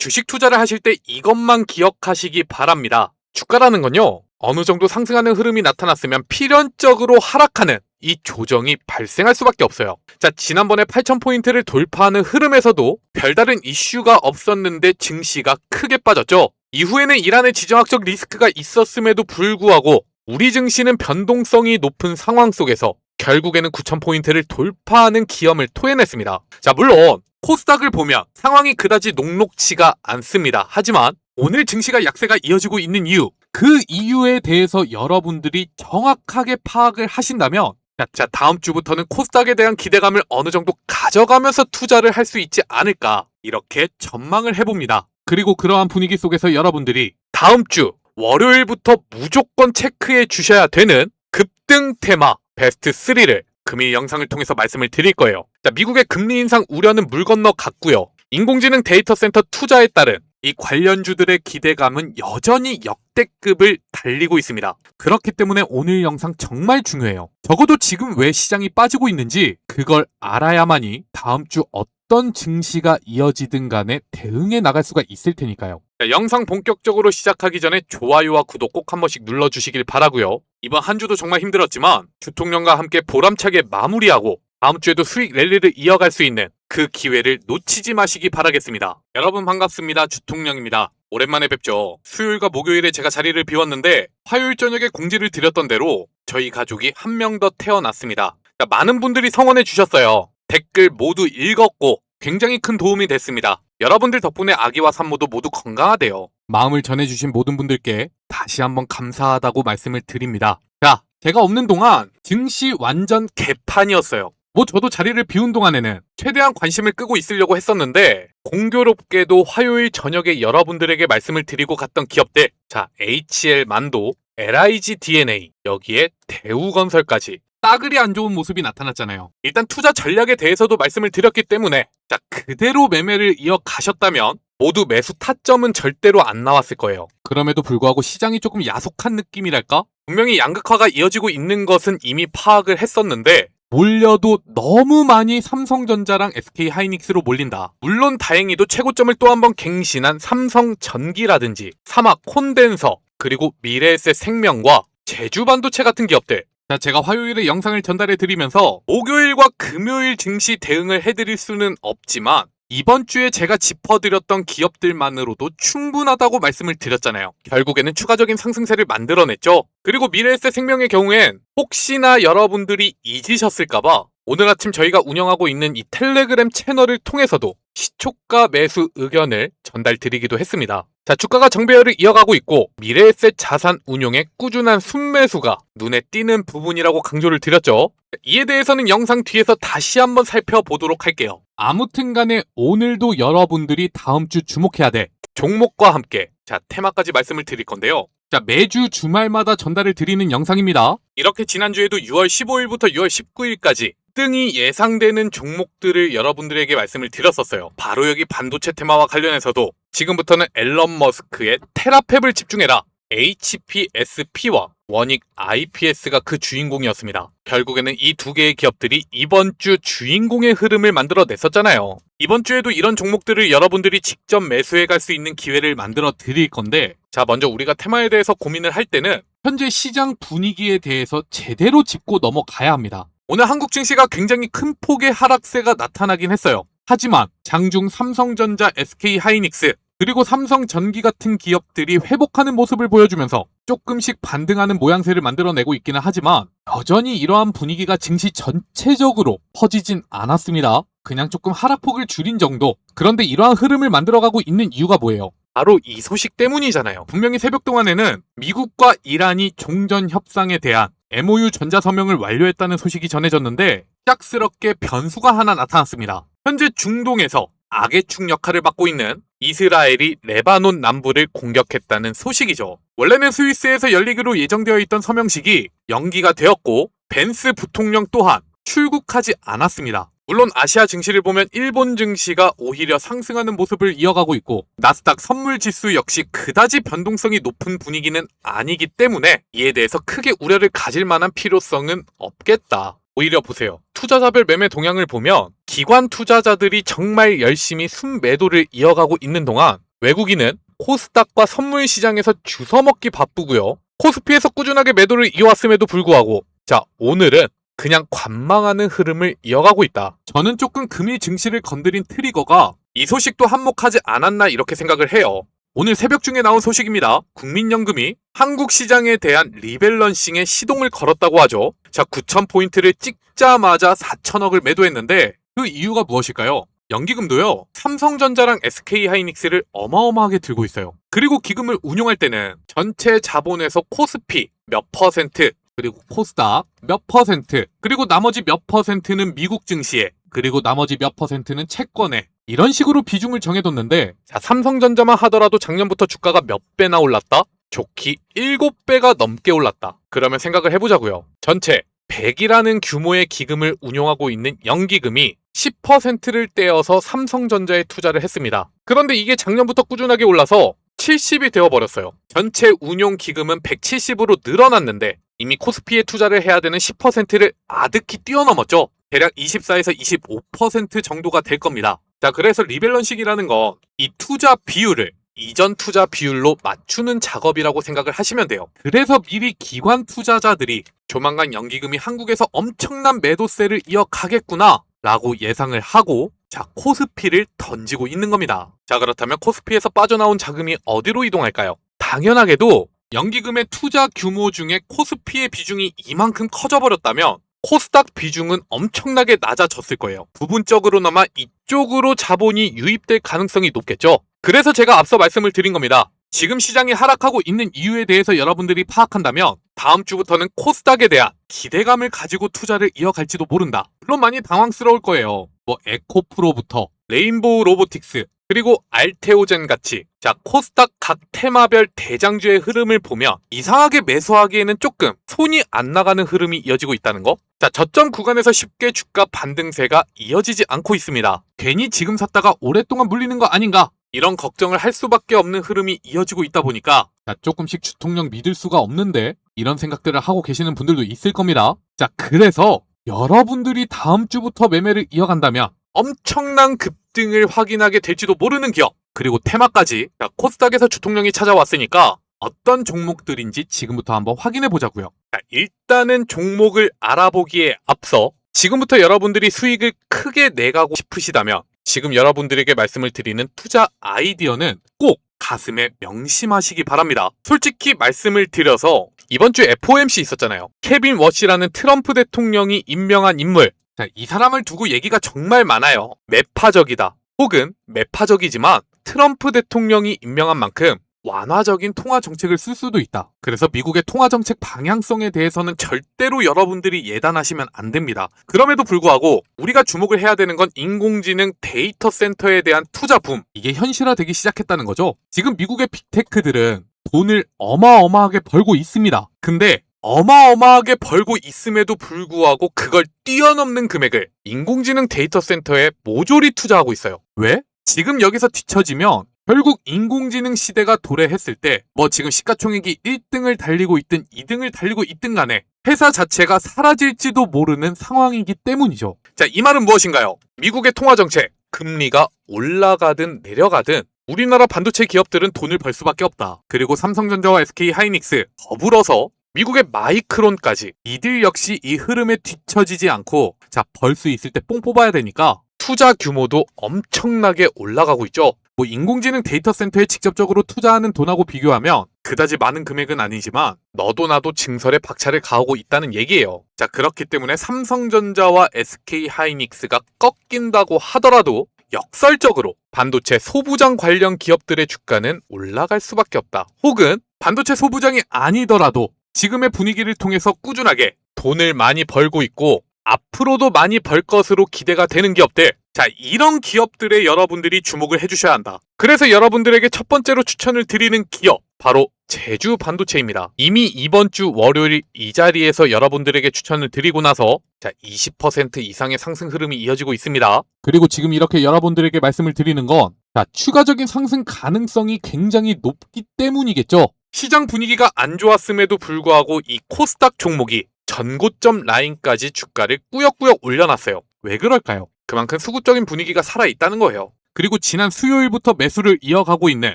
주식 투자를 하실 때 이것만 기억하시기 바랍니다. 주가라는 건요, 어느 정도 상승하는 흐름이 나타났으면 필연적으로 하락하는 이 조정이 발생할 수밖에 없어요. 자, 지난번에 8,000포인트를 돌파하는 흐름에서도 별다른 이슈가 없었는데 증시가 크게 빠졌죠. 이후에는 이란의 지정학적 리스크가 있었음에도 불구하고 우리 증시는 변동성이 높은 상황 속에서 결국에는 9,000포인트를 돌파하는 기염을 토해냈습니다. 자, 물론 코스닥을 보면 상황이 그다지 녹록치가 않습니다. 하지만 오늘 증시가 약세가 이어지고 있는 이유, 그 이유에 대해서 여러분들이 정확하게 파악을 하신다면 자, 다음 주부터는 코스닥에 대한 기대감을 어느 정도 가져가면서 투자를 할 수 있지 않을까, 이렇게 전망을 해봅니다. 그리고 그러한 분위기 속에서 여러분들이 다음 주 월요일부터 무조건 체크해 주셔야 되는 급등 테마 베스트 3를 금일 영상을 통해서 말씀을 드릴 거예요. 자, 미국의 금리 인상 우려는 물 건너 갔고요. 인공지능 데이터 센터 투자에 따른 이 관련주들의 기대감은 여전히 역대급을 달리고 있습니다. 그렇기 때문에 오늘 영상 정말 중요해요. 적어도 지금 왜 시장이 빠지고 있는지 그걸 알아야만이 다음 주 어떤 증시가 이어지든 간에 대응해 나갈 수가 있을 테니까요. 자, 영상 본격적으로 시작하기 전에 좋아요와 구독 꼭 한 번씩 눌러주시길 바라고요. 이번 한 주도 정말 힘들었지만 주통령과 함께 보람차게 마무리하고 다음 주에도 수익 랠리를 이어갈 수 있는 그 기회를 놓치지 마시기 바라겠습니다. 여러분 반갑습니다. 주통령입니다. 오랜만에 뵙죠. 수요일과 목요일에 제가 자리를 비웠는데 화요일 저녁에 공지를 드렸던 대로 저희 가족이 한 명 더 태어났습니다. 자, 많은 분들이 성원해 주셨어요. 댓글 모두 읽었고 굉장히 큰 도움이 됐습니다. 여러분들 덕분에 아기와 산모도 모두 건강하대요. 마음을 전해주신 모든 분들께 다시 한번 감사하다고 말씀을 드립니다. 자, 제가 없는 동안 증시 완전 개판이었어요. 저도 자리를 비운 동안에는 최대한 관심을 끄고 있으려고 했었는데 공교롭게도 화요일 저녁에 여러분들에게 말씀을 드리고 갔던 기업들, 자, HL 만도, LIG DNA, 여기에 대우건설까지 따그리 안 좋은 모습이 나타났잖아요. 일단 투자 전략에 대해서도 말씀을 드렸기 때문에 자, 그대로 매매를 이어가셨다면 모두 매수 타점은 절대로 안 나왔을 거예요. 그럼에도 불구하고 시장이 조금 야속한 느낌이랄까? 분명히 양극화가 이어지고 있는 것은 이미 파악을 했었는데 몰려도 너무 많이 삼성전자랑 SK하이닉스로 몰린다. 물론 다행히도 최고점을 또 한 번 갱신한 삼성전기라든지 사막 콘덴서, 그리고 미래에셋 생명과 제주반도체 같은 기업들, 자, 제가 화요일에 영상을 전달해 드리면서 목요일과 금요일 증시 대응을 해드릴 수는 없지만 이번 주에 제가 짚어드렸던 기업들만으로도 충분하다고 말씀을 드렸잖아요. 결국에는 추가적인 상승세를 만들어냈죠. 그리고 미래에셋 생명의 경우엔 혹시나 여러분들이 잊으셨을까봐 오늘 아침 저희가 운영하고 있는 이 텔레그램 채널을 통해서도 시초가 매수 의견을 전달드리기도 했습니다. 자, 주가가 정배열을 이어가고 있고 미래에셋 자산 운용의 꾸준한 순매수가 눈에 띄는 부분이라고 강조를 드렸죠. 이에 대해서는 영상 뒤에서 다시 한번 살펴보도록 할게요. 아무튼 간에 오늘도 여러분들이 다음 주 주목해야 돼 종목과 함께 자, 테마까지 말씀을 드릴 건데요. 자, 매주 주말마다 전달을 드리는 영상입니다. 이렇게 지난주에도 6월 15일부터 6월 19일까지 등이 예상되는 종목들을 여러분들에게 말씀을 드렸었어요. 바로 여기 반도체 테마와 관련해서도 지금부터는 앨런 머스크의 테라팹을 집중해라, HPSP와 원익 IPS가 그 주인공이었습니다. 결국에는 이 두 개의 기업들이 이번 주 주인공의 흐름을 만들어냈었잖아요. 이번 주에도 이런 종목들을 여러분들이 직접 매수해 갈 수 있는 기회를 만들어 드릴 건데, 자, 먼저 우리가 테마에 대해서 고민을 할 때는 현재 시장 분위기에 대해서 제대로 짚고 넘어가야 합니다. 오늘 한국 증시가 굉장히 큰 폭의 하락세가 나타나긴 했어요. 하지만 장중 삼성전자, SK하이닉스, 그리고 삼성전기 같은 기업들이 회복하는 모습을 보여주면서 조금씩 반등하는 모양새를 만들어내고 있기는 하지만 여전히 이러한 분위기가 증시 전체적으로 퍼지진 않았습니다. 그냥 조금 하락폭을 줄인 정도. 그런데 이러한 흐름을 만들어가고 있는 이유가 뭐예요? 바로 이 소식 때문이잖아요. 분명히 새벽 동안에는 미국과 이란이 종전 협상에 대한 MOU 전자서명을 완료했다는 소식이 전해졌는데 짝스럽게 변수가 하나 나타났습니다. 현재 중동에서 악의 축 역할을 맡고 있는 이스라엘이 레바논 남부를 공격했다는 소식이죠. 원래는 스위스에서 열리기로 예정되어 있던 서명식이 연기가 되었고 벤스 부통령 또한 출국하지 않았습니다. 물론 아시아 증시를 보면 일본 증시가 오히려 상승하는 모습을 이어가고 있고 나스닥 선물 지수 역시 그다지 변동성이 높은 분위기는 아니기 때문에 이에 대해서 크게 우려를 가질 만한 필요성은 없겠다. 오히려 보세요. 투자자별 매매 동향을 보면 기관 투자자들이 정말 열심히 순매도를 이어가고 있는 동안 외국인은 코스닥과 선물 시장에서 주워먹기 바쁘고요. 코스피에서 꾸준하게 매도를 이어왔음에도 불구하고 자, 오늘은 그냥 관망하는 흐름을 이어가고 있다. 저는 조금 금일 증시를 건드린 트리거가 이 소식도 한몫하지 않았나 이렇게 생각을 해요. 오늘 새벽 중에 나온 소식입니다. 국민연금이 한국 시장에 대한 리밸런싱에 시동을 걸었다고 하죠. 자, 9,000포인트를 찍자마자 4천억을 매도했는데 그 이유가 무엇일까요? 연기금도요, 삼성전자랑 SK하이닉스를 어마어마하게 들고 있어요. 그리고 기금을 운용할 때는 전체 자본에서 코스피 몇 퍼센트, 그리고 코스닥 몇 퍼센트, 그리고 나머지 몇 퍼센트는 미국 증시에, 그리고 나머지 몇 퍼센트는 채권에, 이런 식으로 비중을 정해뒀는데, 자, 삼성전자만 하더라도 작년부터 주가가 몇 배나 올랐다? 좋기 7배가 넘게 올랐다. 그러면 생각을 해보자고요. 전체 100이라는 규모의 기금을 운용하고 있는 연기금이 10%를 떼어서 삼성전자에 투자를 했습니다. 그런데 이게 작년부터 꾸준하게 올라서 70이 되어버렸어요. 전체 운용 기금은 170으로 늘어났는데 이미 코스피에 투자를 해야 되는 10%를 아득히 뛰어넘었죠. 대략 24에서 25% 정도가 될 겁니다. 자, 그래서 리밸런싱이라는 건 이 투자 비율을 이전 투자 비율로 맞추는 작업이라고 생각을 하시면 돼요. 그래서 미리 기관 투자자들이 조만간 연기금이 한국에서 엄청난 매도세를 이어가겠구나 라고 예상을 하고 자, 코스피를 던지고 있는 겁니다. 자, 그렇다면 코스피에서 빠져나온 자금이 어디로 이동할까요? 당연하게도 연기금의 투자 규모 중에 코스피의 비중이 이만큼 커져버렸다면 코스닥 비중은 엄청나게 낮아졌을 거예요. 부분적으로나마 이쪽으로 자본이 유입될 가능성이 높겠죠. 그래서 제가 앞서 말씀을 드린 겁니다. 지금 시장이 하락하고 있는 이유에 대해서 여러분들이 파악한다면 다음 주부터는 코스닥에 대한 기대감을 가지고 투자를 이어갈지도 모른다. 물론 많이 당황스러울 거예요. 뭐 에코프로부터 레인보우 로보틱스 그리고 알테오젠 같이 자, 코스닥 각 테마별 대장주의 흐름을 보면 이상하게 매수하기에는 조금 손이 안 나가는 흐름이 이어지고 있다는 거. 자, 저점 구간에서 쉽게 주가 반등세가 이어지지 않고 있습니다. 괜히 지금 샀다가 오랫동안 물리는 거 아닌가? 이런 걱정을 할 수밖에 없는 흐름이 이어지고 있다 보니까 자, 조금씩 주통력 믿을 수가 없는데 이런 생각들을 하고 계시는 분들도 있을 겁니다. 자, 그래서 여러분들이 다음 주부터 매매를 이어간다면 엄청난 급등을 확인하게 될지도 모르는 기업 그리고 테마까지 자, 코스닥에서 주통령이 찾아왔으니까 어떤 종목들인지 지금부터 한번 확인해 보자고요. 자, 일단은 종목을 알아보기에 앞서 지금부터 여러분들이 수익을 크게 내가고 싶으시다면 지금 여러분들에게 말씀을 드리는 투자 아이디어는 꼭 가슴에 명심하시기 바랍니다. 솔직히 말씀을 드려서 이번 주 FOMC 있었잖아요. 케빈 워시라는 트럼프 대통령이 임명한 인물. 자, 이 사람을 두고 얘기가 정말 많아요. 매파적이다. 혹은 매파적이지만 트럼프 대통령이 임명한 만큼 완화적인 통화 정책을 쓸 수도 있다. 그래서 미국의 통화 정책 방향성에 대해서는 절대로 여러분들이 예단하시면 안 됩니다. 그럼에도 불구하고 우리가 주목을 해야 되는 건 인공지능 데이터 센터에 대한 투자 붐. 이게 현실화되기 시작했다는 거죠. 지금 미국의 빅테크들은 돈을 어마어마하게 벌고 있습니다. 근데 어마어마하게 벌고 있음에도 불구하고 그걸 뛰어넘는 금액을 인공지능 데이터 센터에 모조리 투자하고 있어요. 왜? 지금 여기서 뒤처지면 결국 인공지능 시대가 도래했을 때 뭐 지금 시가총액이 1등을 달리고 있든 2등을 달리고 있든 간에 회사 자체가 사라질지도 모르는 상황이기 때문이죠. 자, 이 말은 무엇인가요? 미국의 통화정책, 금리가 올라가든 내려가든 우리나라 반도체 기업들은 돈을 벌 수밖에 없다. 그리고 삼성전자와 SK하이닉스 더불어서 미국의 마이크론까지 이들 역시 이 흐름에 뒤처지지 않고 자, 벌 수 있을 때 뽕 뽑아야 되니까 투자 규모도 엄청나게 올라가고 있죠. 뭐 인공지능 데이터 센터에 직접적으로 투자하는 돈하고 비교하면 그다지 많은 금액은 아니지만 너도 나도 증설에 박차를 가하고 있다는 얘기예요. 자, 그렇기 때문에 삼성전자와 SK하이닉스가 꺾인다고 하더라도 역설적으로 반도체 소부장 관련 기업들의 주가는 올라갈 수밖에 없다. 혹은 반도체 소부장이 아니더라도 지금의 분위기를 통해서 꾸준하게 돈을 많이 벌고 있고 앞으로도 많이 벌 것으로 기대가 되는 기업들, 자, 이런 기업들에 여러분들이 주목을 해주셔야 한다. 그래서 여러분들에게 첫 번째로 추천을 드리는 기업, 바로 제주 반도체입니다. 이미 이번 주 월요일 이 자리에서 여러분들에게 추천을 드리고 나서 자, 20% 이상의 상승 흐름이 이어지고 있습니다. 그리고 지금 이렇게 여러분들에게 말씀을 드리는 건 자, 추가적인 상승 가능성이 굉장히 높기 때문이겠죠. 시장 분위기가 안 좋았음에도 불구하고 이 코스닥 종목이 전고점 라인까지 주가를 꾸역꾸역 올려놨어요. 왜 그럴까요? 그만큼 수급적인 분위기가 살아있다는 거예요. 그리고 지난 수요일부터 매수를 이어가고 있는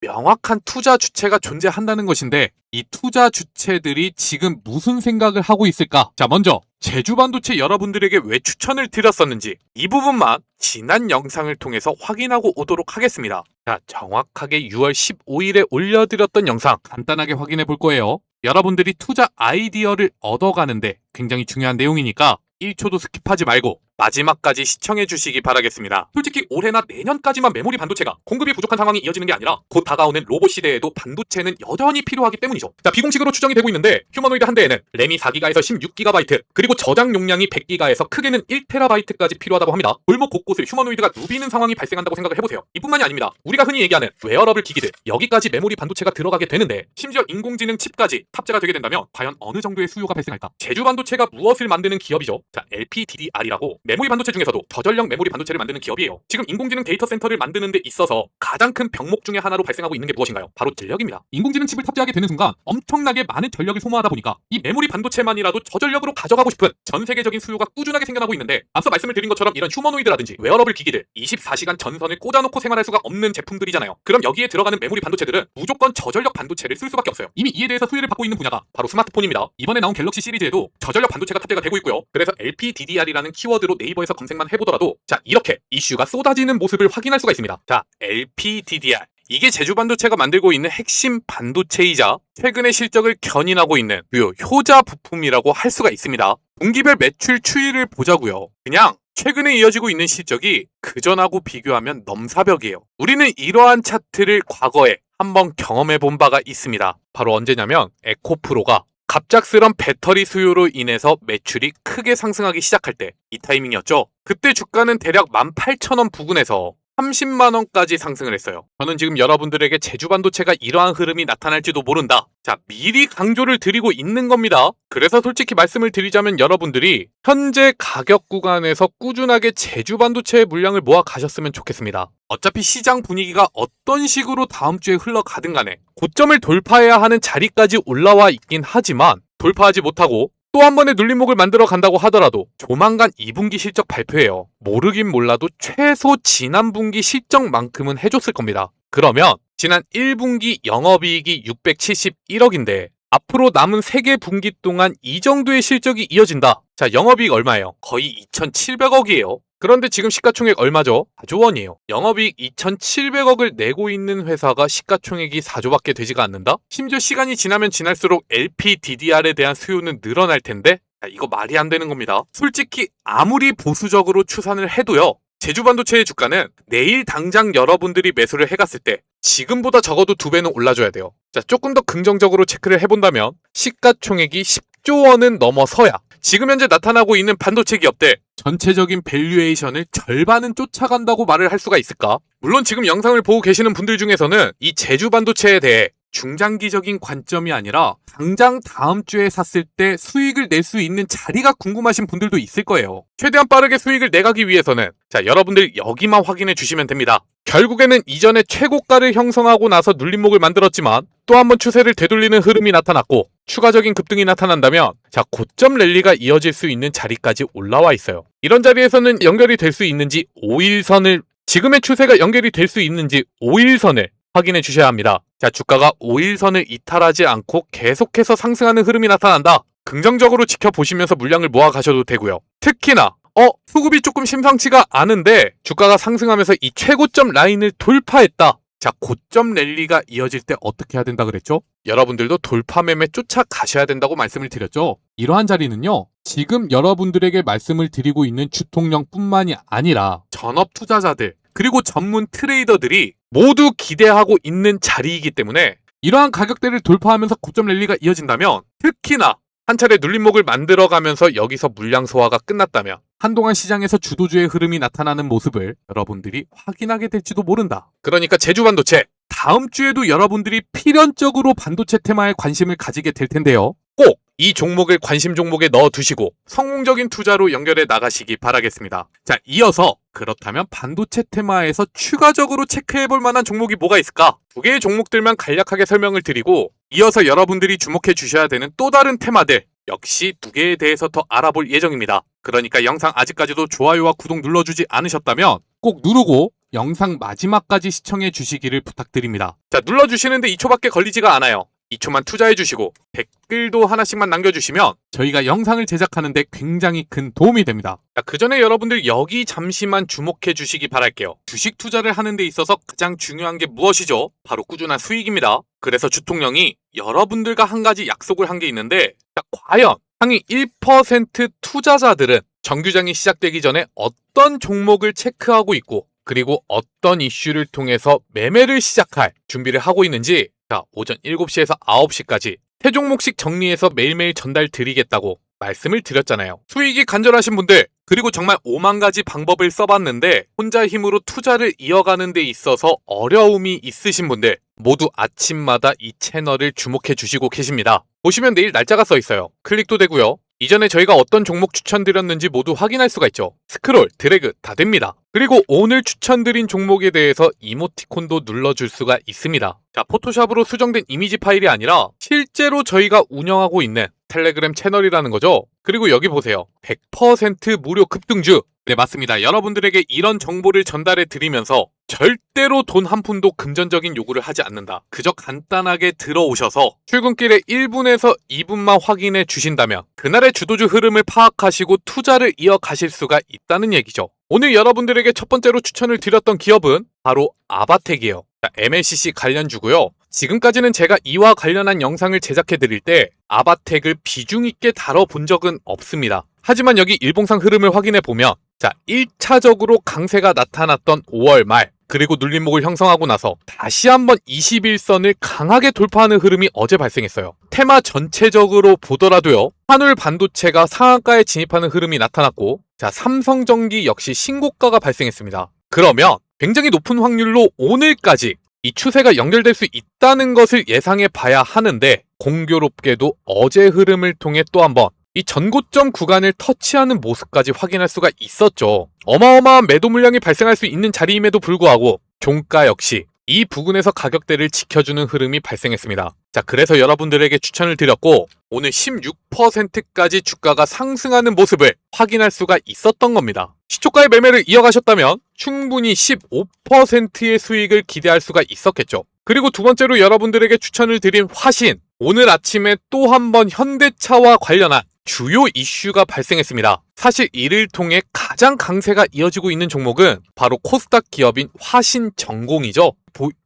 명확한 투자 주체가 존재한다는 것인데 이 투자 주체들이 지금 무슨 생각을 하고 있을까? 자, 먼저 제주반도체 여러분들에게 왜 추천을 드렸었는지 이 부분만 지난 영상을 통해서 확인하고 오도록 하겠습니다. 자, 정확하게 6월 15일에 올려드렸던 영상 간단하게 확인해 볼 거예요. 여러분들이 투자 아이디어를 얻어가는데 굉장히 중요한 내용이니까 1초도 스킵하지 말고 마지막까지 시청해 주시기 바라겠습니다. 솔직히 올해나 내년까지만 메모리 반도체가 공급이 부족한 상황이 이어지는 게 아니라 곧 다가오는 로봇 시대에도 반도체는 여전히 필요하기 때문이죠. 자, 비공식으로 추정이 되고 있는데 휴머노이드 한 대에는 램이 4기가에서 16GB 그리고 저장 용량이 100기가에서 크게는 1TB까지 필요하다고 합니다. 골목 곳곳을 휴머노이드가 누비는 상황이 발생한다고 생각을 해보세요. 이뿐만이 아닙니다. 우리가 흔히 얘기하는 웨어러블 기기들 여기까지 메모리 반도체가 들어가게 되는데 심지어 인공지능 칩까지 탑재가 되게 된다면 과연 어느 정도의 수요가 발생할까? 제주반도체가 무엇을 만드는 기업이죠? 자, LPDDR이라고 메모리 반도체 중에서도 저전력 메모리 반도체를 만드는 기업이에요. 지금 인공지능 데이터 센터를 만드는 데 있어서 가장 큰 병목 중에 하나로 발생하고 있는 게 무엇인가요? 바로 전력입니다. 인공지능 칩을 탑재하게 되는 순간 엄청나게 많은 전력을 소모하다 보니까 이 메모리 반도체만이라도 저전력으로 가져가고 싶은 전 세계적인 수요가 꾸준하게 생겨나고 있는데 앞서 말씀을 드린 것처럼 이런 휴머노이드라든지 웨어러블 기기들 24시간 전선을 꽂아놓고 생활할 수가 없는 제품들이잖아요. 그럼 여기에 들어가는 메모리 반도체들은 무조건 저전력 반도체를 쓸 수밖에 없어요. 이미 이에 대해서 수혜를 받고 있는 분야가 바로 스마트폰입니다. 이번에 나온 갤럭시 시리즈에도 저전력 반도체가 탑재가 되고 있고요. 그래서 LPDDR이라는 키워드로 네이버에서 검색만 해보더라도 자, 이렇게 이슈가 쏟아지는 모습을 확인할 수가 있습니다. 자, LPDDR 이게 제주반도체가 만들고 있는 핵심 반도체이자 최근의 실적을 견인하고 있는 주요 효자 부품이라고 할 수가 있습니다. 분기별 매출 추이를 보자고요. 그냥 최근에 이어지고 있는 실적이 그전하고 비교하면 넘사벽이에요. 우리는 이러한 차트를 과거에 한번 경험해 본 바가 있습니다. 바로 언제냐면 에코프로가 갑작스런 배터리 수요로 인해서 매출이 크게 상승하기 시작할 때 이 타이밍이었죠. 그때 주가는 대략 18,000원 부근에서 30만원까지 상승을 했어요. 저는 지금 여러분들에게 제주반도체가 이러한 흐름이 나타날지도 모른다. 자, 미리 강조를 드리고 있는 겁니다. 그래서 솔직히 말씀을 드리자면 여러분들이 현재 가격 구간에서 꾸준하게 제주반도체의 물량을 모아 가셨으면 좋겠습니다. 어차피 시장 분위기가 어떤 식으로 다음 주에 흘러가든 간에 고점을 돌파해야 하는 자리까지 올라와 있긴 하지만 돌파하지 못하고 또 한 번의 눌림목을 만들어 간다고 하더라도 조만간 2분기 실적 발표해요. 모르긴 몰라도 최소 지난 분기 실적만큼은 해줬을 겁니다. 그러면 지난 1분기 영업이익이 671억인데 앞으로 남은 3개 분기 동안 이 정도의 실적이 이어진다. 자, 영업이익 얼마예요? 거의 2,700억이에요. 그런데 지금 시가총액 얼마죠? 4조 원이에요. 영업이익 2,700억을 내고 있는 회사가 시가총액이 4조밖에 되지가 않는다? 심지어 시간이 지나면 지날수록 LPDDR에 대한 수요는 늘어날 텐데 자, 이거 말이 안 되는 겁니다. 솔직히 아무리 보수적으로 추산을 해도요. 제주반도체의 주가는 내일 당장 여러분들이 매수를 해갔을 때 지금보다 적어도 2배는 올라줘야 돼요. 자, 조금 더 긍정적으로 체크를 해본다면 시가총액이 10조 원은 넘어서야 지금 현재 나타나고 있는 반도체 기업들 전체적인 밸류에이션을 절반은 쫓아간다고 말을 할 수가 있을까? 물론 지금 영상을 보고 계시는 분들 중에서는 이 제주반도체에 대해 중장기적인 관점이 아니라 당장 다음 주에 샀을 때 수익을 낼 수 있는 자리가 궁금하신 분들도 있을 거예요. 최대한 빠르게 수익을 내가기 위해서는 자, 여러분들 여기만 확인해 주시면 됩니다. 결국에는 이전에 최고가를 형성하고 나서 눌림목을 만들었지만 또 한 번 추세를 되돌리는 흐름이 나타났고 추가적인 급등이 나타난다면 자, 고점 랠리가 이어질 수 있는 자리까지 올라와 있어요. 이런 자리에서는 연결이 될 수 있는지 5일선을 지금의 추세가 연결이 될 수 있는지 5일선을 확인해 주셔야 합니다. 자, 주가가 5일선을 이탈하지 않고 계속해서 상승하는 흐름이 나타난다. 긍정적으로 지켜보시면서 물량을 모아 가셔도 되고요. 특히나 수급이 조금 심상치가 않은데 주가가 상승하면서 이 최고점 라인을 돌파했다. 자, 고점 랠리가 이어질 때 어떻게 해야 된다 그랬죠? 여러분들도 돌파 매매 쫓아가셔야 된다고 말씀을 드렸죠. 이러한 자리는요. 지금 여러분들에게 말씀을 드리고 있는 주통령뿐만이 아니라 전업 투자자들 그리고 전문 트레이더들이 모두 기대하고 있는 자리이기 때문에 이러한 가격대를 돌파하면서 고점 랠리가 이어진다면 특히나 한 차례 눌림목을 만들어가면서 여기서 물량 소화가 끝났다면 한동안 시장에서 주도주의 흐름이 나타나는 모습을 여러분들이 확인하게 될지도 모른다. 그러니까 제주반도체 다음 주에도 여러분들이 필연적으로 반도체 테마에 관심을 가지게 될 텐데요. 꼭 이 종목을 관심 종목에 넣어두시고 성공적인 투자로 연결해 나가시기 바라겠습니다. 자, 이어서 그렇다면 반도체 테마에서 추가적으로 체크해볼 만한 종목이 뭐가 있을까? 2개의 종목들만 간략하게 설명을 드리고 이어서 여러분들이 주목해 주셔야 되는 또 다른 테마들 역시 2개에 대해서 더 알아볼 예정입니다. 그러니까 영상 아직까지도 좋아요와 구독 눌러주지 않으셨다면 꼭 누르고 영상 마지막까지 시청해 주시기를 부탁드립니다. 자, 눌러주시는데 2초밖에 걸리지가 않아요. 2초만 투자해 주시고 댓글도 하나씩만 남겨주시면 저희가 영상을 제작하는데 굉장히 큰 도움이 됩니다. 자, 그 전에 여러분들 여기 잠시만 주목해 주시기 바랄게요. 주식 투자를 하는 데 있어서 가장 중요한 게 무엇이죠? 바로 꾸준한 수익입니다. 그래서 주통령이 여러분들과 한 가지 약속을 한 게 있는데, 자, 과연 상위 1% 투자자들은 정규장이 시작되기 전에 어떤 종목을 체크하고 있고, 그리고 어떤 이슈를 통해서 매매를 시작할 준비를 하고 있는지, 자, 오전 7시에서 9시까지 세 종목씩 정리해서 매일매일 전달 드리겠다고 말씀을 드렸잖아요. 수익이 간절하신 분들, 그리고 정말 5만 가지 방법을 써봤는데 혼자 힘으로 투자를 이어가는 데 있어서 어려움이 있으신 분들 모두 아침마다 이 채널을 주목해 주시고 계십니다. 보시면 내일 날짜가 써 있어요. 클릭도 되고요. 이전에 저희가 어떤 종목 추천드렸는지 모두 확인할 수가 있죠. 스크롤, 드래그 다 됩니다. 그리고 오늘 추천드린 종목에 대해서 이모티콘도 눌러줄 수가 있습니다. 자, 포토샵으로 수정된 이미지 파일이 아니라 실제로 저희가 운영하고 있는 텔레그램 채널이라는 거죠. 그리고 여기 보세요. 100% 무료 급등주. 네, 맞습니다. 여러분들에게 이런 정보를 전달해 드리면서 절대로 돈 한 푼도 금전적인 요구를 하지 않는다. 그저 간단하게 들어오셔서 출근길에 1분에서 2분만 확인해 주신다면 그날의 주도주 흐름을 파악하시고 투자를 이어가실 수가 있다는 얘기죠. 오늘 여러분들에게 첫 번째로 추천을 드렸던 기업은 바로 아바텍이에요. MLCC 관련주고요. 지금까지는 제가 이와 관련한 영상을 제작해 드릴 때 아바텍을 비중 있게 다뤄본 적은 없습니다. 하지만 여기 일봉상 흐름을 확인해 보면, 자, 1차적으로 강세가 나타났던 5월 말, 그리고 눌림목을 형성하고 나서 다시 한번 21선을 강하게 돌파하는 흐름이 어제 발생했어요. 테마 전체적으로 보더라도요, 한울 반도체가 상한가에 진입하는 흐름이 나타났고, 자, 삼성전기 역시 신고가가 발생했습니다. 그러면 굉장히 높은 확률로 오늘까지 이 추세가 연결될 수 있다는 것을 예상해 봐야 하는데, 공교롭게도 어제 흐름을 통해 또 한번 이 전고점 구간을 터치하는 모습까지 확인할 수가 있었죠. 어마어마한 매도 물량이 발생할 수 있는 자리임에도 불구하고 종가 역시 이 부근에서 가격대를 지켜주는 흐름이 발생했습니다. 자, 그래서 여러분들에게 추천을 드렸고 오늘 16%까지 주가가 상승하는 모습을 확인할 수가 있었던 겁니다. 시초가의 매매를 이어가셨다면 충분히 15%의 수익을 기대할 수가 있었겠죠. 그리고 두 번째로 여러분들에게 추천을 드린 화신, 오늘 아침에 또 한 번 현대차와 관련한 주요 이슈가 발생했습니다. 사실 이를 통해 가장 강세가 이어지고 있는 종목은 바로 코스닥 기업인 화신전공이죠.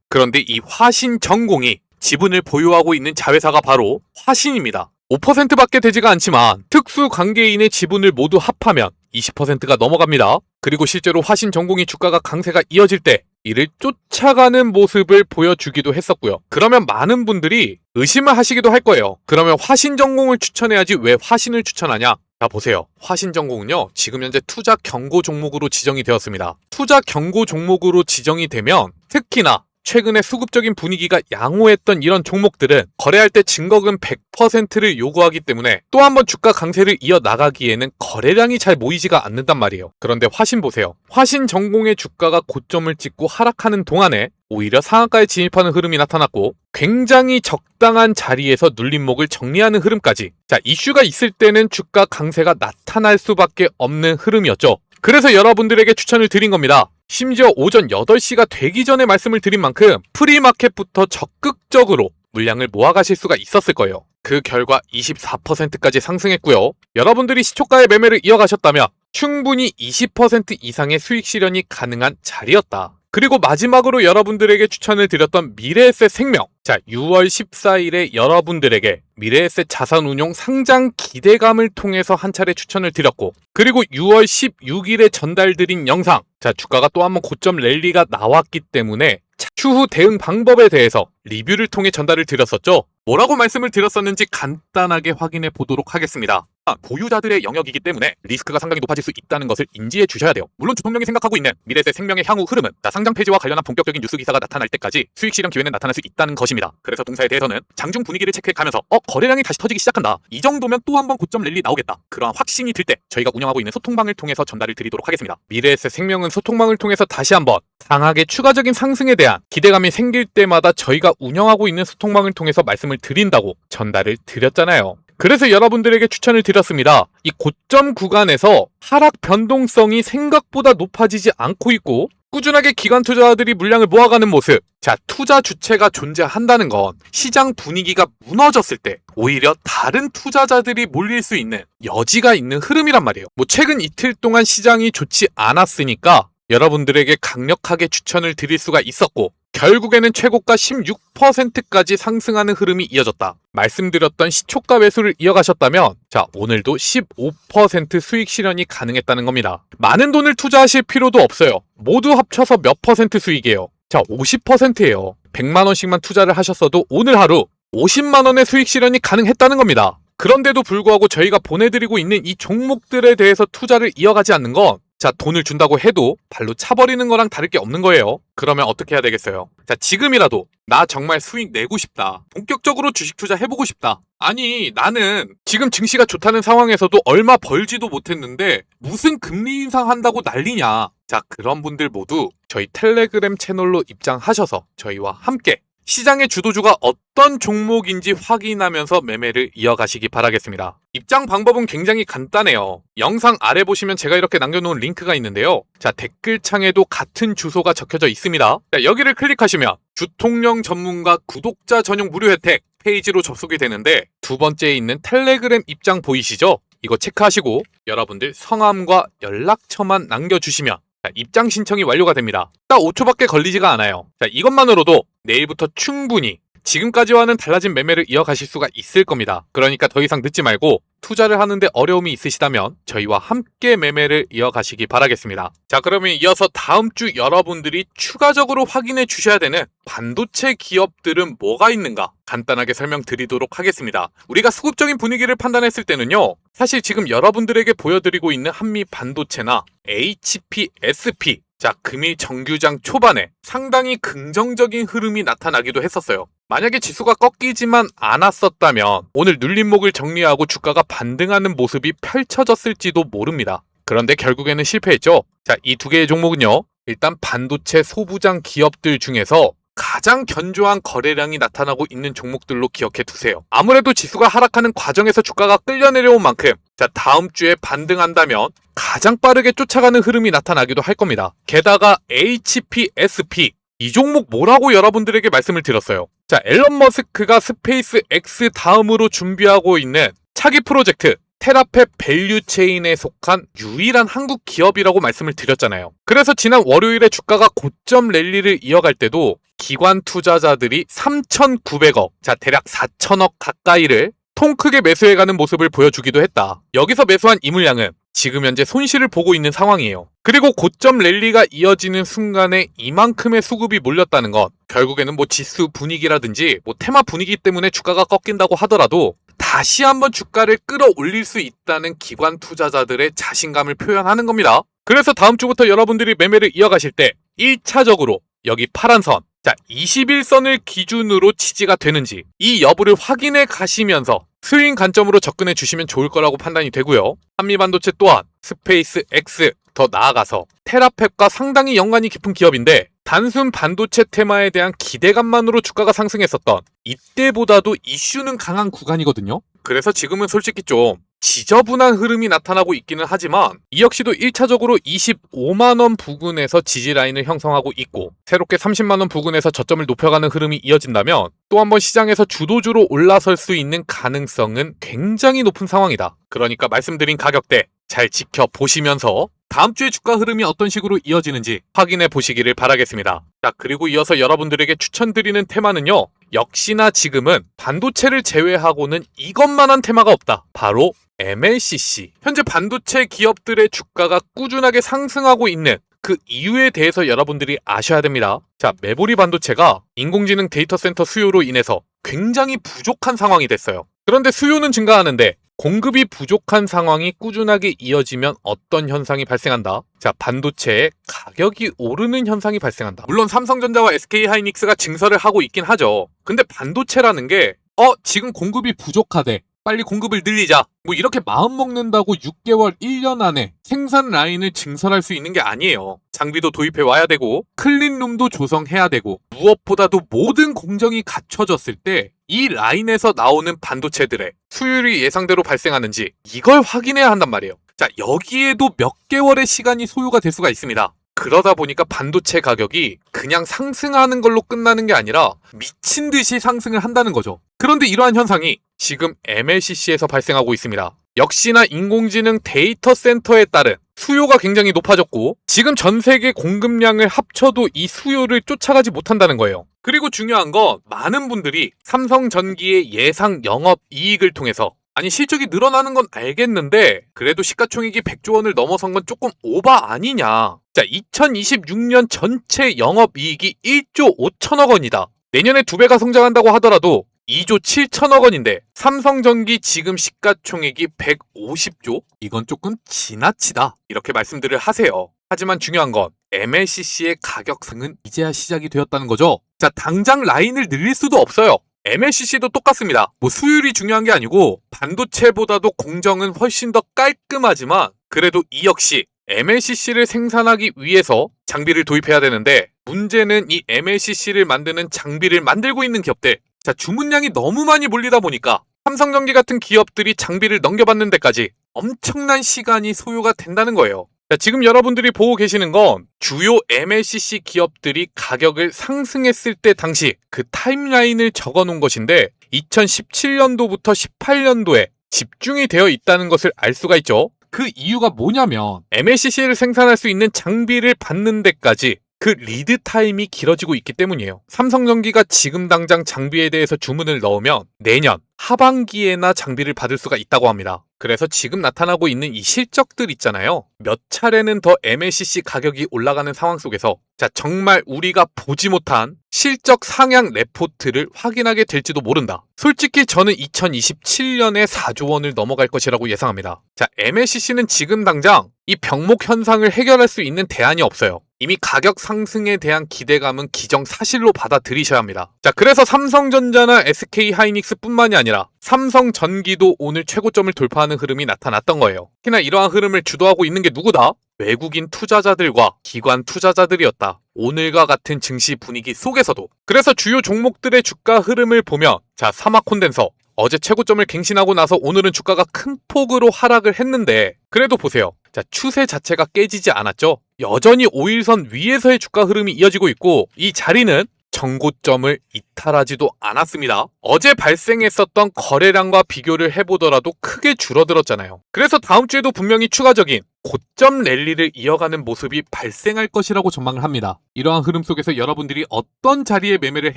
그런데 이 화신전공이 지분을 보유하고 있는 자회사가 바로 화신입니다. 5%밖에 되지가 않지만 특수관계인의 지분을 모두 합하면 20%가 넘어갑니다. 그리고 실제로 화신전공이 주가가 강세가 이어질 때 이를 쫓아가는 모습을 보여주기도 했었고요. 그러면 많은 분들이 의심을 하시기도 할 거예요. 그러면 화신전공을 추천해야지 왜 화신을 추천하냐? 자, 보세요. 화신전공은요, 지금 현재 투자 경고 종목으로 지정이 되었습니다. 투자 경고 종목으로 지정이 되면 특히나 최근에 수급적인 분위기가 양호했던 이런 종목들은 거래할 때 증거금 100%를 요구하기 때문에 또 한 번 주가 강세를 이어나가기에는 거래량이 잘 모이지가 않는단 말이에요. 그런데 화신 보세요. 화신전공의 주가가 고점을 찍고 하락하는 동안에 오히려 상한가에 진입하는 흐름이 나타났고 굉장히 적당한 자리에서 눌림목을 정리하는 흐름까지. 자, 이슈가 있을 때는 주가 강세가 나타날 수밖에 없는 흐름이었죠. 그래서 여러분들에게 추천을 드린 겁니다. 심지어 오전 8시가 되기 전에 말씀을 드린 만큼 프리마켓부터 적극적으로 물량을 모아가실 수가 있었을 거예요. 그 결과 24%까지 상승했고요. 여러분들이 시초가의 매매를 이어가셨다면 충분히 20% 이상의 수익 실현이 가능한 자리였다. 그리고 마지막으로 여러분들에게 추천을 드렸던 미래에셋 생명. 자, 6월 14일에 여러분들에게 미래에셋 자산운용 상장 기대감을 통해서 한 차례 추천을 드렸고, 그리고 6월 16일에 전달드린 영상. 자, 주가가 또 한번 고점 랠리가 나왔기 때문에 추후 대응 방법에 대해서 리뷰를 통해 전달을 드렸었죠. 뭐라고 말씀을 드렸었는지 간단하게 확인해 보도록 하겠습니다. 보유자들의 영역이기 때문에 리스크가 상당히 높아질 수 있다는 것을 인지해 주셔야 돼요. 물론 주통령이 생각하고 있는 미래에셋 생명의 향후 흐름은 상장 폐지와 관련한 본격적인 뉴스 기사가 나타날 때까지 수익 실현 기회는 나타날 수 있다는 것입니다. 그래서 동사에 대해서는 장중 분위기를 체크해 가면서 거래량이 다시 터지기 시작한다. 이 정도면 또 한 번 고점 랠리 나오겠다. 그러한 확신이 들 때 저희가 운영하고 있는 소통방을 통해서 전달을 드리도록 하겠습니다. 미래에셋 생명은 소통방을 통해서 다시 한번 강하게 추가적인 상승에 대한 기대감이 생길 때마다 저희가 운영하고 있는 소통방을 통해서 말씀을 드린다고 전달을 드렸잖아요. 그래서 여러분들에게 추천을 드렸습니다. 이 고점 구간에서 하락 변동성이 생각보다 높아지지 않고 있고 꾸준하게 기관 투자자들이 물량을 모아가는 모습. 자, 투자 주체가 존재한다는 건 시장 분위기가 무너졌을 때 오히려 다른 투자자들이 몰릴 수 있는 여지가 있는 흐름이란 말이에요. 뭐 최근 이틀 동안 시장이 좋지 않았으니까 여러분들에게 강력하게 추천을 드릴 수가 있었고, 결국에는 최고가 16%까지 상승하는 흐름이 이어졌다. 말씀드렸던 시초가 매수를 이어가셨다면 자, 오늘도 15% 수익 실현이 가능했다는 겁니다. 많은 돈을 투자하실 필요도 없어요. 모두 합쳐서 몇 퍼센트 수익이에요? 자, 50%예요. 100만 원씩만 투자를 하셨어도 오늘 하루 50만 원의 수익 실현이 가능했다는 겁니다. 그런데도 불구하고 저희가 보내드리고 있는 이 종목들에 대해서 투자를 이어가지 않는 건, 자, 돈을 준다고 해도 발로 차버리는 거랑 다를 게 없는 거예요. 그러면 어떻게 해야 되겠어요? 자, 지금이라도 나 정말 수익 내고 싶다. 본격적으로 주식 투자 해보고 싶다. 아니, 나는 지금 증시가 좋다는 상황에서도 얼마 벌지도 못했는데 무슨 금리 인상한다고 난리냐. 자, 그런 분들 모두 저희 텔레그램 채널로 입장하셔서 저희와 함께 시장의 주도주가 어떤 종목인지 확인하면서 매매를 이어가시기 바라겠습니다. 입장 방법은 굉장히 간단해요. 영상 아래 보시면 제가 이렇게 남겨놓은 링크가 있는데요. 자, 댓글창에도 같은 주소가 적혀져 있습니다. 자, 여기를 클릭하시면 주통령 전문가 구독자 전용 무료 혜택 페이지로 접속이 되는데, 두 번째에 있는 텔레그램 입장 보이시죠? 이거 체크하시고 여러분들 성함과 연락처만 남겨주시면 입장 신청이 완료가 됩니다. 딱 5초밖에 걸리지가 않아요. 자, 이것만으로도 내일부터 충분히 지금까지와는 달라진 매매를 이어가실 수가 있을 겁니다. 그러니까 더 이상 늦지 말고 투자를 하는데 어려움이 있으시다면 저희와 함께 매매를 이어가시기 바라겠습니다. 자, 그러면 이어서 다음 주 여러분들이 추가적으로 확인해 주셔야 되는 반도체 기업들은 뭐가 있는가 간단하게 설명드리도록 하겠습니다. 우리가 수급적인 분위기를 판단했을 때는요, 사실 지금 여러분들에게 보여드리고 있는 한미 반도체나 HPSP, 자, 금일 정규장 초반에 상당히 긍정적인 흐름이 나타나기도 했었어요. 만약에 지수가 꺾이지만 않았었다면 오늘 눌림목을 정리하고 주가가 반등하는 모습이 펼쳐졌을지도 모릅니다. 그런데 결국에는 실패했죠. 자, 이 두 개의 종목은요, 일단 반도체 소부장 기업들 중에서 가장 견조한 거래량이 나타나고 있는 종목들로 기억해 두세요. 아무래도 지수가 하락하는 과정에서 주가가 끌려 내려온 만큼 자, 다음 주에 반등한다면 가장 빠르게 쫓아가는 흐름이 나타나기도 할 겁니다. 게다가 HPSP, 이 종목 뭐라고 여러분들에게 말씀을 드렸어요. 자, 앨런 머스크가 스페이스 X 다음으로 준비하고 있는 차기 프로젝트 테라팹 밸류체인에 속한 유일한 한국 기업이라고 말씀을 드렸잖아요. 그래서 지난 월요일에 주가가 고점 랠리를 이어갈 때도 기관 투자자들이 3,900억, 자, 대략 4,000억 가까이를 통 크게 매수해가는 모습을 보여주기도 했다. 여기서 매수한 이 물량은 지금 현재 손실을 보고 있는 상황이에요. 그리고 고점 랠리가 이어지는 순간에 이만큼의 수급이 몰렸다는 것, 결국에는 뭐 지수 분위기라든지 뭐 테마 분위기 때문에 주가가 꺾인다고 하더라도 다시 한번 주가를 끌어올릴 수 있다는 기관 투자자들의 자신감을 표현하는 겁니다. 그래서 다음 주부터 여러분들이 매매를 이어가실 때 1차적으로 여기 파란 선, 자, 21선을 기준으로 지지가 되는지 이 여부를 확인해 가시면서 스윙 관점으로 접근해 주시면 좋을 거라고 판단이 되고요. 한미반도체 또한 스페이스 X, 더 나아가서 테라팹과 상당히 연관이 깊은 기업인데, 단순 반도체 테마에 대한 기대감만으로 주가가 상승했었던 이때보다도 이슈는 강한 구간이거든요. 그래서 지금은 솔직히 좀 지저분한 흐름이 나타나고 있기는 하지만 이 역시도 1차적으로 25만원 부근에서 지지라인을 형성하고 있고, 새롭게 30만원 부근에서 저점을 높여가는 흐름이 이어진다면 또 한 번 시장에서 주도주로 올라설 수 있는 가능성은 굉장히 높은 상황이다. 그러니까 말씀드린 가격대 잘 지켜보시면서 다음 주의 주가 흐름이 어떤 식으로 이어지는지 확인해 보시기를 바라겠습니다. 자, 그리고 이어서 여러분들에게 추천드리는 테마는요, 역시나 지금은 반도체를 제외하고는 이것만한 테마가 없다. 바로 MLCC. 현재 반도체 기업들의 주가가 꾸준하게 상승하고 있는 그 이유에 대해서 여러분들이 아셔야 됩니다. 자, 메모리 반도체가 인공지능 데이터 센터 수요로 인해서 굉장히 부족한 상황이 됐어요. 그런데 수요는 증가하는데 공급이 부족한 상황이 꾸준하게 이어지면 어떤 현상이 발생한다? 자, 반도체의 가격이 오르는 현상이 발생한다. 물론 삼성전자와 SK하이닉스가 증설을 하고 있긴 하죠. 근데 반도체라는 게 지금 공급이 부족하대, 빨리 공급을 늘리자, 뭐 이렇게 마음 먹는다고 6개월, 1년 안에 생산 라인을 증설할 수 있는 게 아니에요. 장비도 도입해 와야 되고 클린룸도 조성해야 되고, 무엇보다도 모든 공정이 갖춰졌을 때 이 라인에서 나오는 반도체들의 수율이 예상대로 발생하는지 이걸 확인해야 한단 말이에요. 자, 여기에도 몇 개월의 시간이 소요가 될 수가 있습니다. 그러다 보니까 반도체 가격이 그냥 상승하는 걸로 끝나는 게 아니라 미친 듯이 상승을 한다는 거죠. 그런데 이러한 현상이 지금 MLCC에서 발생하고 있습니다. 역시나 인공지능 데이터 센터에 따른 수요가 굉장히 높아졌고 지금 전 세계 공급량을 합쳐도 이 수요를 쫓아가지 못한다는 거예요. 그리고 중요한 건 많은 분들이 삼성전기의 예상 영업 이익을 통해서 아니 실적이 늘어나는 건 알겠는데 그래도 시가총액이 100조 원을 넘어선 건 조금 오바 아니냐. 자, 2026년 전체 영업이익이 1조 5천억 원이다. 내년에 2배가 성장한다고 하더라도 2조 7천억 원인데 삼성전기 지금 시가총액이 150조? 이건 조금 지나치다. 이렇게 말씀들을 하세요. 하지만 중요한 건 MLCC의 가격상은 이제야 시작이 되었다는 거죠. 자, 당장 라인을 늘릴 수도 없어요. MLCC도 똑같습니다. 뭐 수율이 중요한 게 아니고 반도체보다도 공정은 훨씬 더 깔끔하지만 그래도 이 역시 MLCC를 생산하기 위해서 장비를 도입해야 되는데 문제는 이 MLCC를 만드는 장비를 만들고 있는 기업들. 자, 주문량이 너무 많이 몰리다 보니까 삼성전기 같은 기업들이 장비를 넘겨받는 데까지 엄청난 시간이 소요가 된다는 거예요. 자, 지금 여러분들이 보고 계시는 건 주요 MLCC 기업들이 가격을 상승했을 때 당시 그 타임라인을 적어 놓은 것인데 2017년도부터 18년도에 집중이 되어 있다는 것을 알 수가 있죠. 그 이유가 뭐냐면 MLCC를 생산할 수 있는 장비를 받는 데까지 그 리드 타임이 길어지고 있기 때문이에요. 삼성전기가 지금 당장 장비에 대해서 주문을 넣으면 내년 하반기에나 장비를 받을 수가 있다고 합니다. 그래서 지금 나타나고 있는 이 실적들 있잖아요. 몇 차례는 더 MLCC 가격이 올라가는 상황 속에서 자, 정말 우리가 보지 못한 실적 상향 레포트를 확인하게 될지도 모른다. 솔직히 저는 2027년에 4조 원을 넘어갈 것이라고 예상합니다. 자, MLCC는 지금 당장 이 병목 현상을 해결할 수 있는 대안이 없어요. 이미 가격 상승에 대한 기대감은 기정사실로 받아들이셔야 합니다. 자, 그래서 삼성전자나 SK하이닉스 뿐만이 아니라 삼성전기도 오늘 최고점을 돌파하는 흐름이 나타났던 거예요. 특히나 이러한 흐름을 주도하고 있는 게 누구다? 외국인 투자자들과 기관 투자자들이었다. 오늘과 같은 증시 분위기 속에서도. 그래서 주요 종목들의 주가 흐름을 보면 자, 사마콘덴서 어제 최고점을 갱신하고 나서 오늘은 주가가 큰 폭으로 하락을 했는데 그래도 보세요. 자, 추세 자체가 깨지지 않았죠. 여전히 5일선 위에서의 주가 흐름이 이어지고 있고 이 자리는 정고점을 이탈하지도 않았습니다. 어제 발생했었던 거래량과 비교를 해보더라도 크게 줄어들었잖아요. 그래서 다음 주에도 분명히 추가적인 고점 랠리를 이어가는 모습이 발생할 것이라고 전망을 합니다. 이러한 흐름 속에서 여러분들이 어떤 자리에 매매를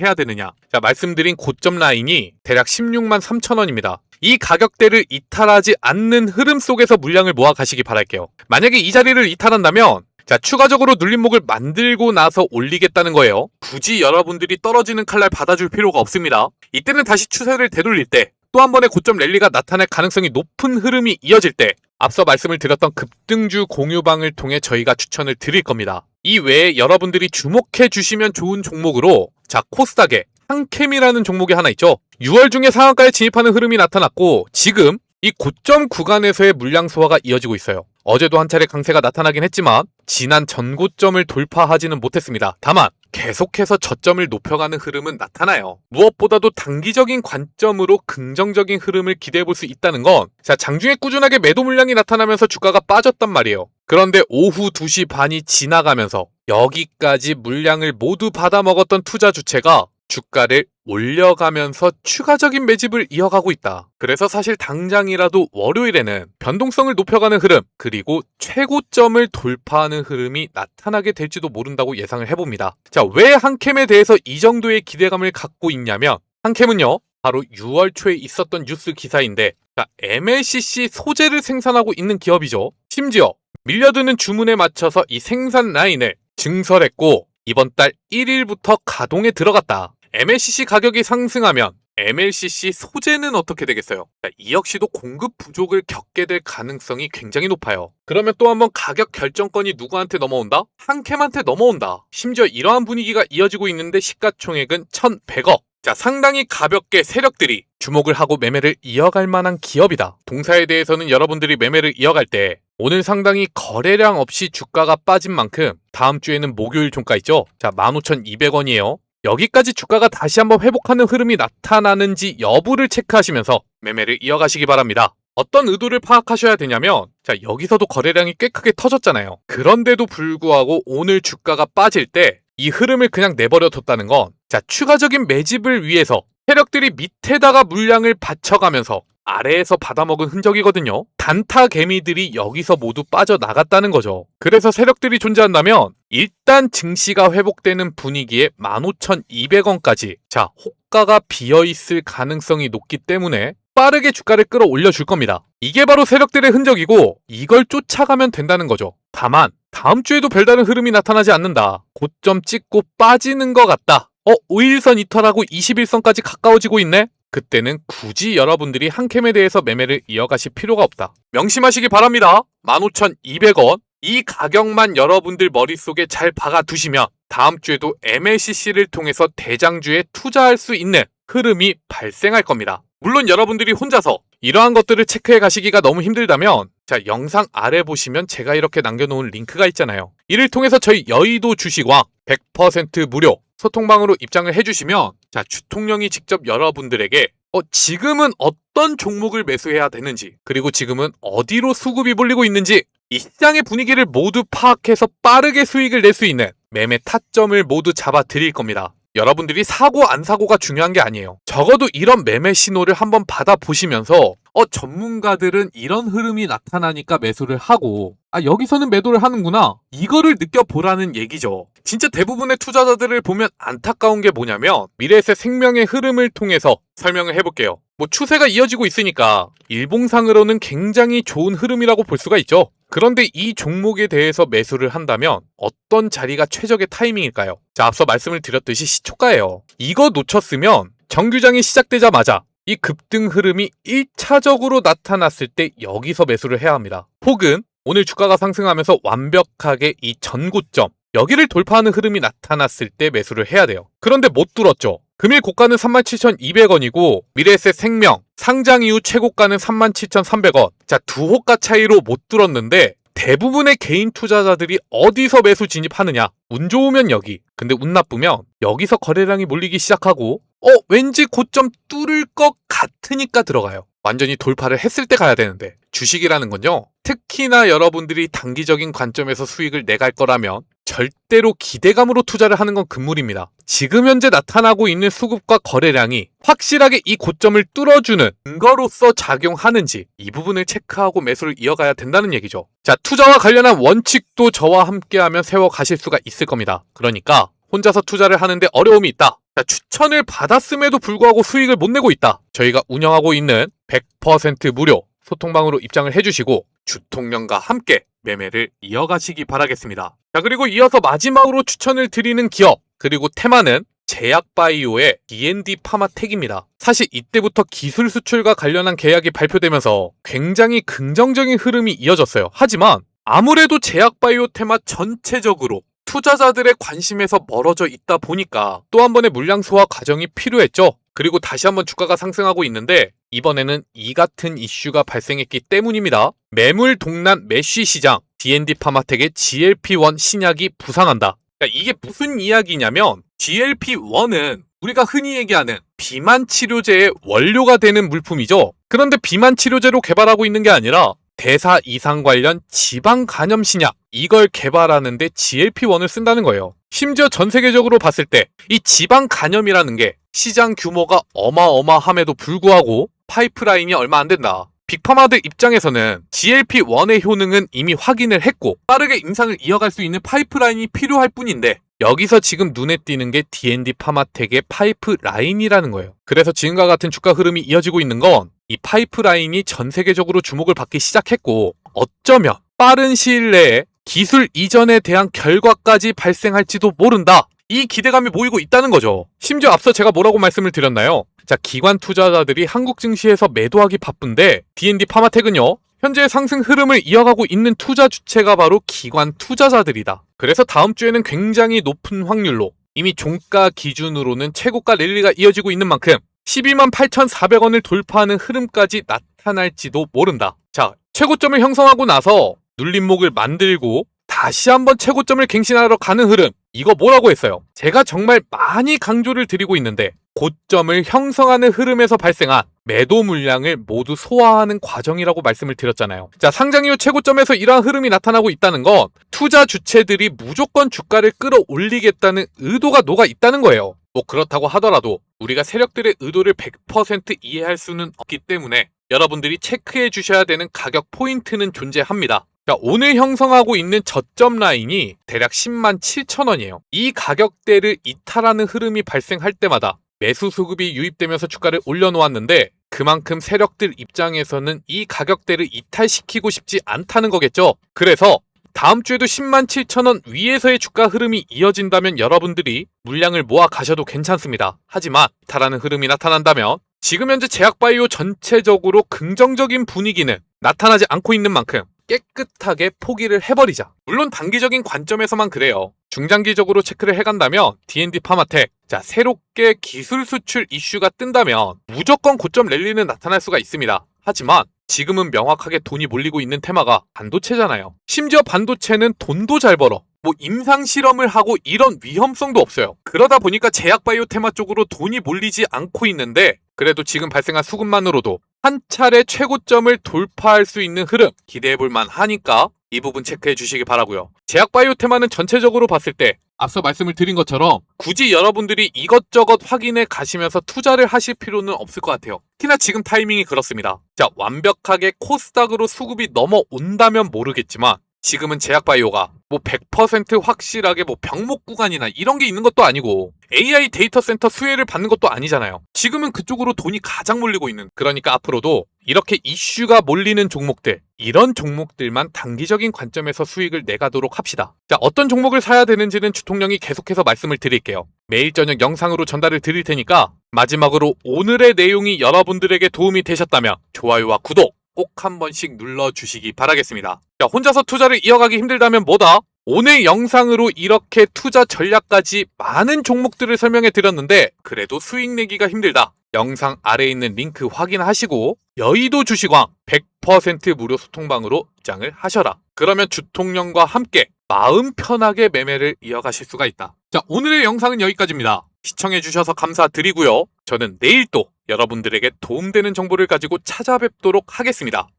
해야 되느냐. 자, 말씀드린 고점 라인이 대략 16만 3천 원입니다. 이 가격대를 이탈하지 않는 흐름 속에서 물량을 모아 가시기 바랄게요. 만약에 이 자리를 이탈한다면 자, 추가적으로 눌림목을 만들고 나서 올리겠다는 거예요. 굳이 여러분들이 떨어지는 칼날 받아줄 필요가 없습니다. 이때는 다시 추세를 되돌릴 때 또 한 번의 고점 랠리가 나타날 가능성이 높은 흐름이 이어질 때 앞서 말씀을 드렸던 급등주 공유방을 통해 저희가 추천을 드릴 겁니다. 이 외에 여러분들이 주목해 주시면 좋은 종목으로 자, 코스닥에 한캠이라는 종목이 하나 있죠. 6월 중에 상한가에 진입하는 흐름이 나타났고 지금 이 고점 구간에서의 물량 소화가 이어지고 있어요. 어제도 한 차례 강세가 나타나긴 했지만 지난 전고점을 돌파하지는 못했습니다. 다만 계속해서 저점을 높여가는 흐름은 나타나요. 무엇보다도 단기적인 관점으로 긍정적인 흐름을 기대해볼 수 있다는 건 자, 장중에 꾸준하게 매도 물량이 나타나면서 주가가 빠졌단 말이에요. 그런데 오후 2시 반이 지나가면서 여기까지 물량을 모두 받아먹었던 투자 주체가 주가를 올려가면서 추가적인 매집을 이어가고 있다. 그래서 사실 당장이라도 월요일에는 변동성을 높여가는 흐름 그리고 최고점을 돌파하는 흐름이 나타나게 될지도 모른다고 예상을 해봅니다. 자, 왜 한캠에 대해서 이 정도의 기대감을 갖고 있냐면 한캠은요 바로 6월 초에 있었던 뉴스 기사인데 자, MLCC 소재를 생산하고 있는 기업이죠. 심지어 밀려드는 주문에 맞춰서 이 생산 라인을 증설했고 이번 달 1일부터 가동에 들어갔다. MLCC 가격이 상승하면 MLCC 소재는 어떻게 되겠어요? 이 역시도 공급 부족을 겪게 될 가능성이 굉장히 높아요. 그러면 또 한번 가격 결정권이 누구한테 넘어온다? 한캠한테 넘어온다. 심지어 이러한 분위기가 이어지고 있는데 시가총액은 1,100억. 자, 상당히 가볍게 세력들이 주목을 하고 매매를 이어갈 만한 기업이다. 동사에 대해서는 여러분들이 매매를 이어갈 때 오늘 상당히 거래량 없이 주가가 빠진 만큼 다음 주에는 목요일 종가 있죠? 자, 15,200원이에요. 여기까지 주가가 다시 한번 회복하는 흐름이 나타나는지 여부를 체크하시면서 매매를 이어가시기 바랍니다. 어떤 의도를 파악하셔야 되냐면, 자, 여기서도 거래량이 꽤 크게 터졌잖아요. 그런데도 불구하고 오늘 주가가 빠질 때 이 흐름을 그냥 내버려 뒀다는 건, 자, 추가적인 매집을 위해서 세력들이 밑에다가 물량을 받쳐가면서 아래에서 받아먹은 흔적이거든요. 단타 개미들이 여기서 모두 빠져나갔다는 거죠. 그래서 세력들이 존재한다면 일단 증시가 회복되는 분위기에 15,200원까지, 자, 호가가 비어있을 가능성이 높기 때문에 빠르게 주가를 끌어올려 줄 겁니다. 이게 바로 세력들의 흔적이고 이걸 쫓아가면 된다는 거죠. 다만 다음 주에도 별다른 흐름이 나타나지 않는다, 고점 찍고 빠지는 것 같다, 5일선 이탈하고 21선까지 가까워지고 있네, 그때는 굳이 여러분들이 한캠에 대해서 매매를 이어가실 필요가 없다. 명심하시기 바랍니다. 15,200원 이 가격만 여러분들 머릿속에 잘 박아두시면 다음 주에도 MLCC를 통해서 대장주에 투자할 수 있는 흐름이 발생할 겁니다. 물론 여러분들이 혼자서 이러한 것들을 체크해 가시기가 너무 힘들다면, 자, 영상 아래 보시면 제가 이렇게 남겨놓은 링크가 있잖아요. 이를 통해서 저희 여의도 주식왕 100% 무료 소통방으로 입장을 해주시면, 자, 주통령이 직접 여러분들에게 지금은 어떤 종목을 매수해야 되는지, 그리고 지금은 어디로 수급이 몰리고 있는지, 이 시장의 분위기를 모두 파악해서 빠르게 수익을 낼 수 있는 매매 타점을 모두 잡아 드릴 겁니다. 여러분들이 사고 안 사고가 중요한 게 아니에요. 적어도 이런 매매 신호를 한번 받아보시면서 전문가들은 이런 흐름이 나타나니까 매수를 하고, 여기서는 매도를 하는구나, 이거를 느껴보라는 얘기죠. 진짜 대부분의 투자자들을 보면 안타까운 게 뭐냐면, 미래에셋 생명의 흐름을 통해서 설명을 해볼게요. 추세가 이어지고 있으니까 일봉상으로는 굉장히 좋은 흐름이라고 볼 수가 있죠. 그런데 이 종목에 대해서 매수를 한다면 어떤 자리가 최적의 타이밍일까요? 자, 앞서 말씀을 드렸듯이 시초가예요. 이거 놓쳤으면 정규장이 시작되자마자 이 급등 흐름이 1차적으로 나타났을 때 여기서 매수를 해야 합니다. 혹은 오늘 주가가 상승하면서 완벽하게 이 전고점 여기를 돌파하는 흐름이 나타났을 때 매수를 해야 돼요. 그런데 못 뚫었죠. 금일 고가는 37,200원이고 미래에셋 생명 상장 이후 최고가는 37,300원. 자, 두 호가 차이로 못 뚫었는데 대부분의 개인 투자자들이 어디서 매수 진입하느냐? 운 좋으면 여기, 근데 운 나쁘면 여기서 거래량이 몰리기 시작하고 왠지 고점 뚫을 것 같으니까 들어가요. 완전히 돌파를 했을 때 가야 되는데, 주식이라는 건요, 특히나 여러분들이 단기적인 관점에서 수익을 내갈 거라면 절대로 기대감으로 투자를 하는 건 금물입니다. 지금 현재 나타나고 있는 수급과 거래량이 확실하게 이 고점을 뚫어주는 근거로서 작용하는지, 이 부분을 체크하고 매수를 이어가야 된다는 얘기죠. 자, 투자와 관련한 원칙도 저와 함께하면 세워가실 수가 있을 겁니다. 그러니까 혼자서 투자를 하는데 어려움이 있다, 자, 추천을 받았음에도 불구하고 수익을 못 내고 있다, 저희가 운영하고 있는 100% 무료 소통방으로 입장을 해주시고 주통령과 함께 매매를 이어가시기 바라겠습니다. 자, 그리고 이어서 마지막으로 추천을 드리는 기업, 그리고 테마는 제약바이오의 D&D 파마텍입니다. 사실 이때부터 기술 수출과 관련한 계약이 발표되면서 굉장히 긍정적인 흐름이 이어졌어요. 하지만 아무래도 제약바이오 테마 전체적으로 투자자들의 관심에서 멀어져 있다 보니까 또 한 번의 물량 소화 과정이 필요했죠. 그리고 다시 한번 주가가 상승하고 있는데 이번에는 이 같은 이슈가 발생했기 때문입니다. 매물 동란 메쉬 시장, D&D 파마텍의 GLP-1 신약이 부상한다. 그러니까 이게 무슨 이야기냐면, GLP-1은 우리가 흔히 얘기하는 비만 치료제의 원료가 되는 물품이죠. 그런데 비만 치료제로 개발하고 있는 게 아니라 대사 이상 관련 지방 간염 신약, 이걸 개발하는데 GLP-1을 쓴다는 거예요. 심지어 전 세계적으로 봤을 때 이 지방 간염이라는 게 시장 규모가 어마어마함에도 불구하고 파이프라인이 얼마 안 된다. 빅파마들 입장에서는 GLP-1의 효능은 이미 확인을 했고 빠르게 임상을 이어갈 수 있는 파이프라인이 필요할 뿐인데, 여기서 지금 눈에 띄는 게 D&D 파마텍의 파이프라인이라는 거예요. 그래서 지금과 같은 주가 흐름이 이어지고 있는 건 이 파이프라인이 전 세계적으로 주목을 받기 시작했고, 어쩌면 빠른 시일 내에 기술 이전에 대한 결과까지 발생할지도 모른다, 이 기대감이 모이고 있다는 거죠. 심지어 앞서 제가 뭐라고 말씀을 드렸나요? 자, 기관 투자자들이 한국 증시에서 매도하기 바쁜데 D&D 파마텍은요, 현재 상승 흐름을 이어가고 있는 투자 주체가 바로 기관 투자자들이다. 그래서 다음 주에는 굉장히 높은 확률로 이미 종가 기준으로는 최고가 랠리가 이어지고 있는 만큼 128,400원을 돌파하는 흐름까지 나타날지도 모른다. 자, 최고점을 형성하고 나서 눌림목을 만들고 다시 한번 최고점을 갱신하러 가는 흐름, 이거 뭐라고 했어요? 제가 정말 많이 강조를 드리고 있는데 고점을 형성하는 흐름에서 발생한 매도 물량을 모두 소화하는 과정이라고 말씀을 드렸잖아요. 자, 상장 이후 최고점에서 이러한 흐름이 나타나고 있다는 건 투자 주체들이 무조건 주가를 끌어올리겠다는 의도가 녹아 있다는 거예요. 뭐 그렇다고 하더라도 우리가 세력들의 의도를 100% 이해할 수는 없기 때문에 여러분들이 체크해 주셔야 되는 가격 포인트는 존재합니다. 자, 오늘 형성하고 있는 저점 라인이 대략 10만 7천 원이에요. 이 가격대를 이탈하는 흐름이 발생할 때마다 매수 수급이 유입되면서 주가를 올려놓았는데 그만큼 세력들 입장에서는 이 가격대를 이탈시키고 싶지 않다는 거겠죠. 그래서 다음 주에도 10만 7천 원 위에서의 주가 흐름이 이어진다면 여러분들이 물량을 모아 가셔도 괜찮습니다. 하지만 이탈하는 흐름이 나타난다면 지금 현재 제약바이오 전체적으로 긍정적인 분위기는 나타나지 않고 있는 만큼 깨끗하게 포기를 해버리자. 물론 단기적인 관점에서만 그래요. 중장기적으로 체크를 해간다면 D&D 파마텍, 자, 새롭게 기술 수출 이슈가 뜬다면 무조건 고점 랠리는 나타날 수가 있습니다. 하지만 지금은 명확하게 돈이 몰리고 있는 테마가 반도체잖아요. 심지어 반도체는 돈도 잘 벌어. 뭐 임상 실험을 하고 이런 위험성도 없어요. 그러다 보니까 제약바이오 테마 쪽으로 돈이 몰리지 않고 있는데 그래도 지금 발생한 수급만으로도 한 차례 최고점을 돌파할 수 있는 흐름 기대해볼 만하니까 이 부분 체크해 주시기 바라고요. 제약바이오 테마는 전체적으로 봤을 때 앞서 말씀을 드린 것처럼 굳이 여러분들이 이것저것 확인해 가시면서 투자를 하실 필요는 없을 것 같아요. 특히나 지금 타이밍이 그렇습니다. 자, 완벽하게 코스닥으로 수급이 넘어온다면 모르겠지만 지금은 제약바이오가 뭐 100% 확실하게 뭐 병목 구간이나 이런 게 있는 것도 아니고 AI 데이터 센터 수혜를 받는 것도 아니잖아요. 지금은 그쪽으로 돈이 가장 몰리고 있는, 그러니까 앞으로도 이렇게 이슈가 몰리는 종목들, 이런 종목들만 단기적인 관점에서 수익을 내가도록 합시다. 자, 어떤 종목을 사야 되는지는 주통령이 계속해서 말씀을 드릴게요. 매일 저녁 영상으로 전달을 드릴 테니까 마지막으로 오늘의 내용이 여러분들에게 도움이 되셨다면 좋아요와 구독 꼭 한 번씩 눌러주시기 바라겠습니다. 자, 혼자서 투자를 이어가기 힘들다면 뭐다? 오늘 영상으로 이렇게 투자 전략까지 많은 종목들을 설명해 드렸는데 그래도 수익 내기가 힘들다. 영상 아래에 있는 링크 확인하시고 여의도 주식왕 100% 무료 소통방으로 입장을 하셔라. 그러면 주통령과 함께 마음 편하게 매매를 이어가실 수가 있다. 자, 오늘의 영상은 여기까지입니다. 시청해주셔서 감사드리고요. 저는 내일 또 여러분들에게 도움되는 정보를 가지고 찾아뵙도록 하겠습니다.